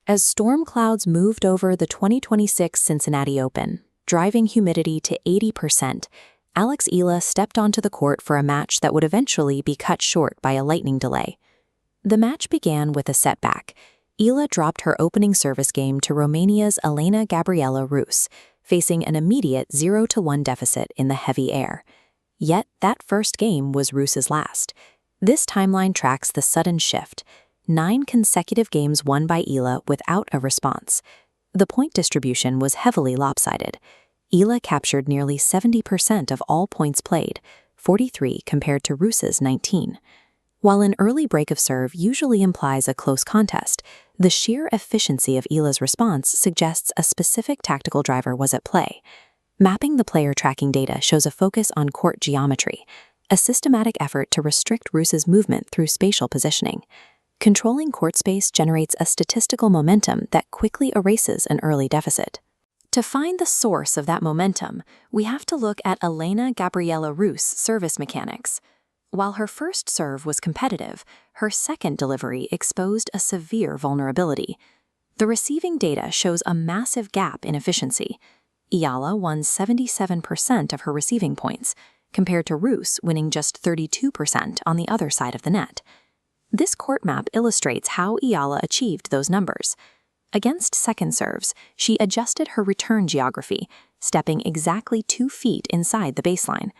as storm clouds moved over the 2026 Cincinnati Open, driving humidity to 80%, Alex Ela stepped onto the court for a match that would eventually be cut short by a lightning delay. The match began with a setback. Ela dropped her opening service game to Romania's Elena Gabriela Ruse, facing an immediate 0-1 deficit in the heavy air. Yet that first game was Ruse's last. This timeline tracks the sudden shift. 9 consecutive games won by Ela without a response. The point distribution was heavily lopsided. Ela captured nearly 70% of all points played, 43 compared to Ruse's 19. While an early break of serve usually implies a close contest, the sheer efficiency of Ela's response suggests a specific tactical driver was at play. Mapping the player tracking data shows a focus on court geometry, a systematic effort to restrict Ruse's movement through spatial positioning. Controlling court space generates a statistical momentum that quickly erases an early deficit. To find the source of that momentum, we have to look at Elena Gabriela Ruse's service mechanics. While her first serve was competitive, her second delivery exposed a severe vulnerability. The receiving data shows a massive gap in efficiency. Ela won 77% of her receiving points, compared to Ruse winning just 32% on the other side of the net. This court map illustrates how Ela achieved those numbers. Against second serves, she adjusted her return geography, stepping exactly 2 feet inside the baseline.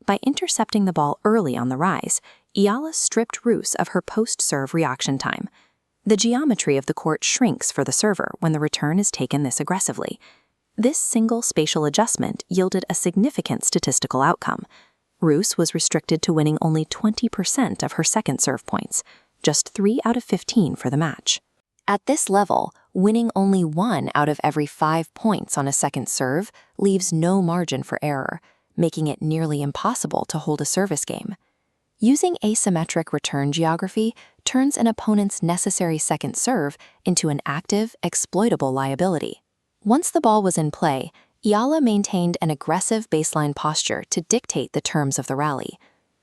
By intercepting the ball early on the rise, Ela stripped Ruse of her post-serve reaction time. The geometry of the court shrinks for the server when the return is taken this aggressively. This single spatial adjustment yielded a significant statistical outcome. Ruse was restricted to winning only 20% of her second serve points, just 3 out of 15 for the match. At this level, winning only 1 out of every 5 points on a second serve leaves no margin for error, making it nearly impossible to hold a service game. Using asymmetric return geography turns an opponent's necessary second serve into an active, exploitable liability. Once the ball was in play, Ela maintained an aggressive baseline posture to dictate the terms of the rally.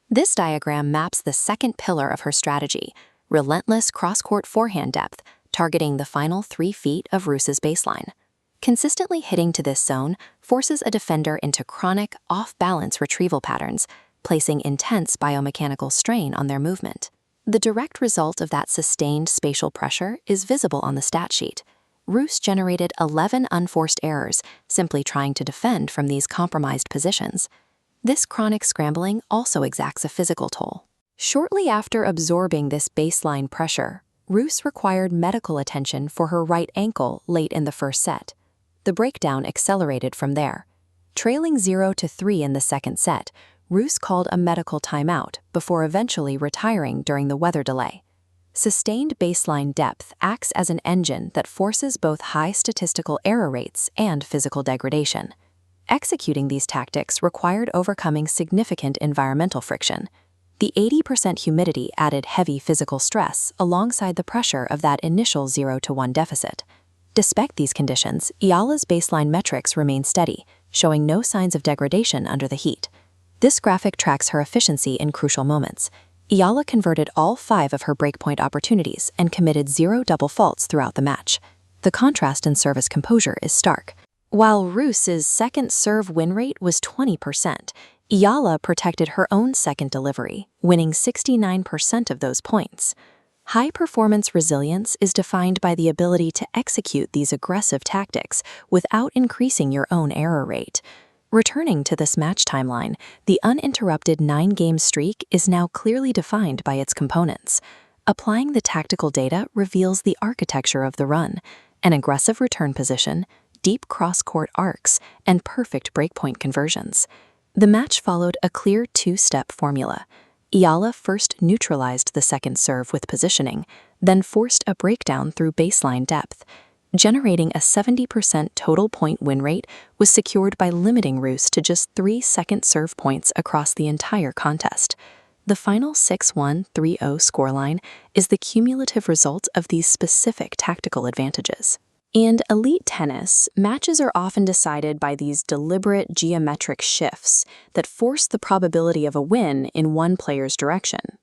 This diagram maps the second pillar of her strategy, relentless cross-court forehand depth, targeting the final 3 feet of Ruse's baseline. Consistently hitting to this zone forces a defender into chronic, off-balance retrieval patterns, placing intense biomechanical strain on their movement. The direct result of that sustained spatial pressure is visible on the stat sheet. Ruse generated 11 unforced errors simply trying to defend from these compromised positions. This chronic scrambling also exacts a physical toll. Shortly after absorbing this baseline pressure, Ruse required medical attention for her right ankle late in the first set. The breakdown accelerated from there. Trailing 0-3 in the second set, Ruse called a medical timeout before eventually retiring during the weather delay. Sustained baseline depth acts as an engine that forces both high statistical error rates and physical degradation. Executing these tactics required overcoming significant environmental friction. The 80% humidity added heavy physical stress alongside the pressure of that initial 0-1 deficit. Despite these conditions, Ela's baseline metrics remain steady, showing no signs of degradation under the heat. This graphic tracks her efficiency in crucial moments. Ela converted all 5 of her breakpoint opportunities and committed 0 double faults throughout the match. The contrast in service composure is stark. While Ruse's second serve win rate was 20%, Ela protected her own second delivery, winning 69% of those points. High-performance resilience is defined by the ability to execute these aggressive tactics without increasing your own error rate. Returning to this match timeline, the uninterrupted 9-game streak is now clearly defined by its components. Applying the tactical data reveals the architecture of the run: an aggressive return position, deep cross-court arcs, and perfect breakpoint conversions. The match followed a clear 2-step formula. Ela first neutralized the second serve with positioning, then forced a breakdown through baseline depth. Generating a 70% total point win rate was secured by limiting Ruse to just 3 second serve points across the entire contest. The final 6-1, 3-0 scoreline is the cumulative result of these specific tactical advantages. In elite tennis, matches are often decided by these deliberate geometric shifts that force the probability of a win in one player's direction.